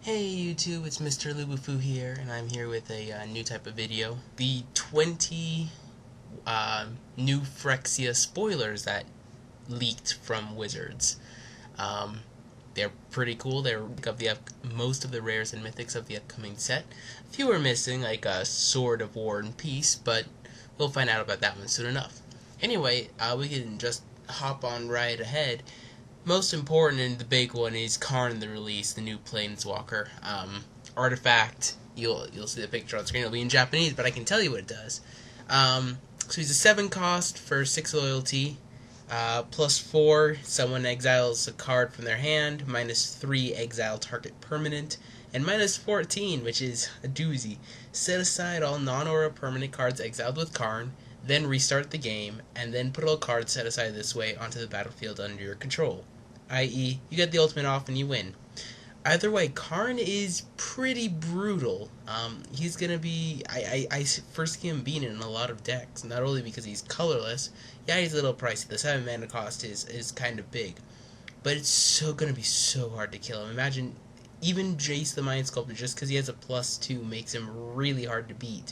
Hey YouTube, it's MrLuBuFu here, and I'm here with a new type of video. The 20 new Phyrexia spoilers that leaked from Wizards. They're pretty cool. They're of the most of the rares and mythics of the upcoming set. A few are missing, like a Sword of War and Peace, but we'll find out about that one soon enough. Anyway, we can just hop on right ahead. Most important and the big one is Karn, the release, the new Planeswalker artifact. You'll see the picture on screen. It'll be in Japanese, but I can tell you what it does. So he's a 7 cost for 6 loyalty. +4, someone exiles a card from their hand. -3, exile target permanent. And -14, which is a doozy. Set aside all non-aura permanent cards exiled with Karn, then restart the game, and then put all cards set aside this way onto the battlefield under your control. I.e., you get the ultimate off and you win. Either way, Karn is pretty brutal. He's gonna be... I first see him being in a lot of decks, not only because he's colorless. Yeah, he's a little pricey. The 7 mana cost is kind of big. But it's gonna be so hard to kill him. Imagine, even Jace the Mind Sculptor, just because he has a +2, makes him really hard to beat.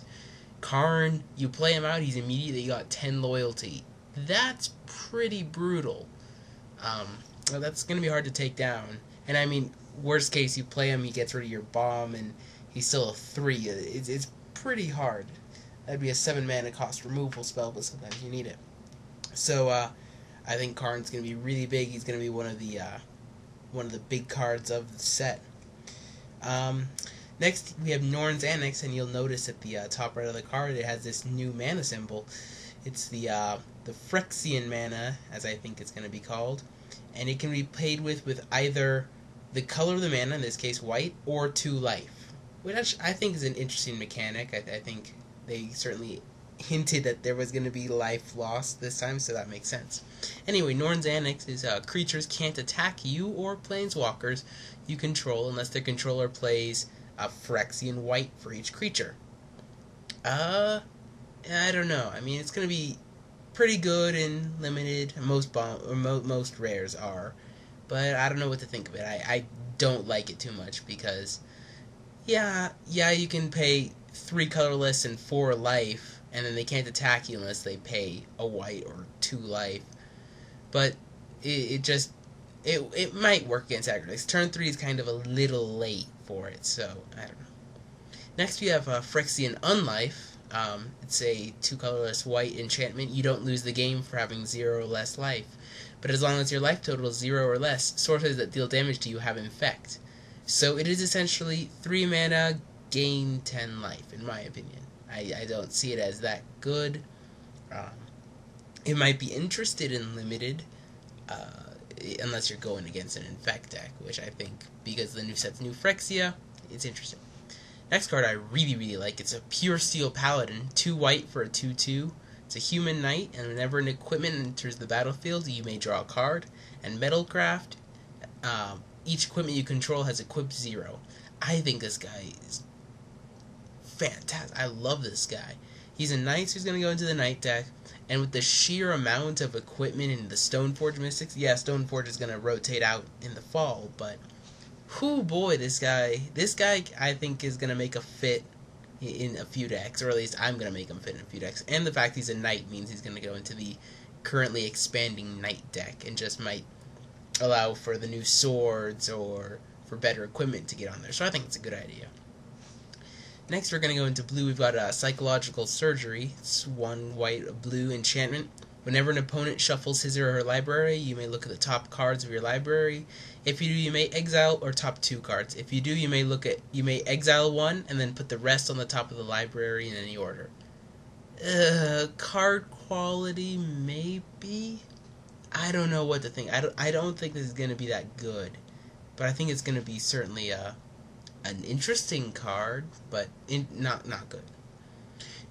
Karn, you play him out, he's immediately got 10 loyalty. That's pretty brutal. Well, that's going to be hard to take down. And I mean, worst case, you play him, he gets rid of your bomb, and he's still a 3. It's pretty hard. That'd be a 7 mana cost removal spell, but sometimes you need it. So, I think Karn's going to be really big. He's going to be one of the big cards of the set. Next, we have Norns Annex, and you'll notice at the top right of the card, it has this new mana symbol. It's the Phyrexian mana, as I think it's going to be called. And it can be played with either the color of the mana, in this case white, or 2 life. Which I think is an interesting mechanic. I think they certainly hinted that there was going to be life lost this time, so that makes sense. Anyway, Norns Annex is creatures can't attack you or planeswalkers you control unless their controller plays a Phyrexian white for each creature. I don't know. I mean, it's going to be pretty good in limited. Most rares are, but I don't know what to think of it. I don't like it too much because, yeah, you can pay 3 colorless and 4 life, and then they can't attack you unless they pay a white or 2 life. But it might work against aggregates. Turn 3 is kind of a little late for it, so I don't know. Next we have Phyrexian Unlife. It's a 2 colorless white enchantment. You don't lose the game for having 0 or less life, but as long as your life total is 0 or less, sorcerers that deal damage to you have infect. So it is essentially 3 mana, gain 10 life, in my opinion. I don't see it as that good. It might be interested in limited, unless you're going against an infect deck, which I think, because the new set's new Phyrexia, it's interesting. Next card I really like. It's a Pure Steel Paladin, 2 white for a 2/2. It's a human knight, and whenever an equipment enters the battlefield, you may draw a card. And Metalcraft, each equipment you control has equipped 0. I think this guy is fantastic. I love this guy. He's a knight, so he's going to go into the knight deck. And with the sheer amount of equipment in the Stoneforge Mystics, yeah, Stoneforge is going to rotate out in the fall, but... whoo boy, this guy I think is going to make a fit in a few decks, or at least I'm going to make him fit in a few decks. And the fact he's a knight means he's going to go into the currently expanding knight deck, and just might allow for the new swords or for better equipment to get on there. So I think it's a good idea. Next we're going to go into blue. We've got Psychological Surgery. It's 1 white blue enchantment. Whenever an opponent shuffles his or her library, you may look at the top cards of your library. If you do, you may exile, or top 2 cards. If you do, you may exile 1 and then put the rest on the top of the library in any order. Card quality, maybe? I don't know what to think. I don't think this is going to be that good, but I think it's going to be certainly an interesting card, but not good.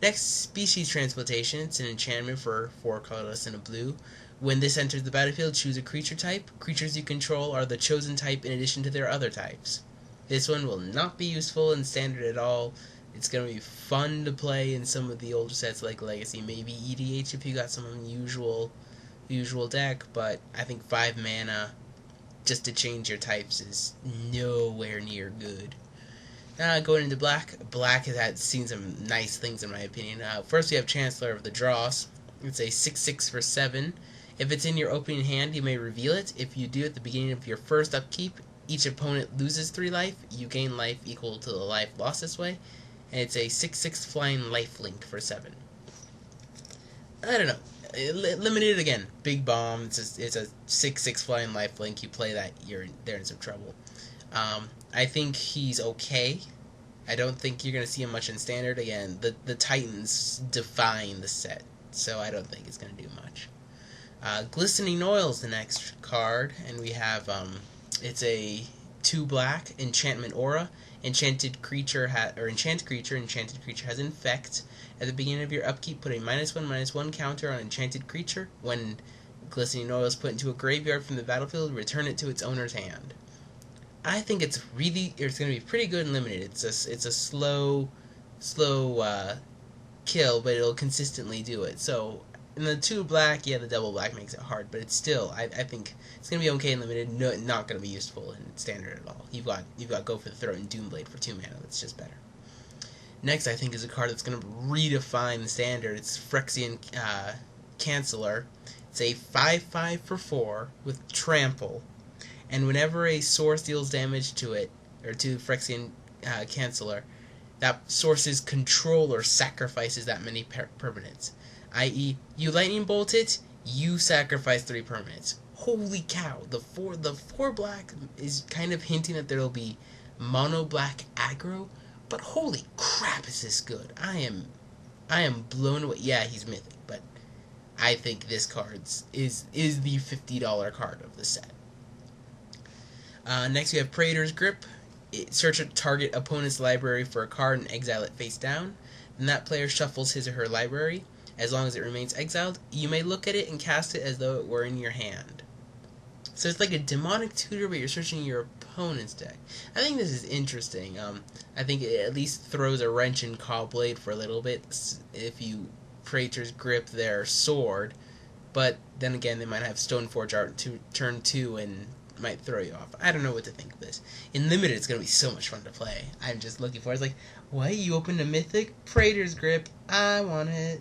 Next, Species Transmutation. It's an enchantment for 4 colorless and a blue. When this enters the battlefield, choose a creature type. Creatures you control are the chosen type in addition to their other types. This one will not be useful in Standard at all. It's going to be fun to play in some of the older sets like Legacy, maybe EDH if you got some unusual deck, but I think 5 mana just to change your types is nowhere near good. Going into black. Black has seen some nice things in my opinion. First we have Chancellor of the Draws. It's a 6/6 for 7. If it's in your opening hand, you may reveal it. If you do at the beginning of your first upkeep, each opponent loses 3 life. You gain life equal to the life lost this way. And it's a 6/6 flying lifelink for 7. I don't know. Limited again. Big bomb. It's a 6/6 flying lifelink. You play that, they're in some trouble. I think he's okay. I don't think you're going to see him much in Standard. Again, the Titans define the set, so I don't think it's going to do much. Glistening Oil is the next card, and we have, it's a 2 black, Enchantment Aura. Enchanted creature has Infect. At the beginning of your upkeep, put a -1/-1 counter on Enchanted creature. When Glistening Oil is put into a graveyard from the battlefield, return it to its owner's hand. I think it's going to be pretty good and limited. It's a slow kill, but it'll consistently do it. So in the 2 black, yeah, the double black makes it hard, but it's still, I think it's going to be okay in limited. No, not going to be useful in Standard at all. You've got Go for the Throat and Doomblade for 2 mana. That's just better. Next, I think, is a card that's going to redefine the Standard. It's Phyrexia Chancellor. It's a 5/5 for 4 with Trample. And whenever a source deals damage to it, or to Phyrexia Chancellor, that source's controller sacrifices that many permanents. I.e., you lightning bolt it, you sacrifice 3 permanents. Holy cow! The 4 black is kind of hinting that there'll be mono black aggro, but holy crap, is this good! I am blown away. Yeah, he's mythic, but I think this card is the $50 card of the set. Next we have Praters Grip. Search a target opponent's library for a card and exile it face down. Then that player shuffles his or her library. As long as it remains exiled, you may look at it and cast it as though it were in your hand. So it's like a demonic tutor, but you're searching your opponent's deck. I think this is interesting. I think it at least throws a wrench in Cobblade for a little bit if you Praters Grip their sword. But then again, they might have Stoneforge Art to turn 2 and might throw you off. I don't know what to think of this. In Limited, it's going to be so much fun to play. I'm just looking for it. It's like, what? You opened a Mythic? Praters Grip. I want it.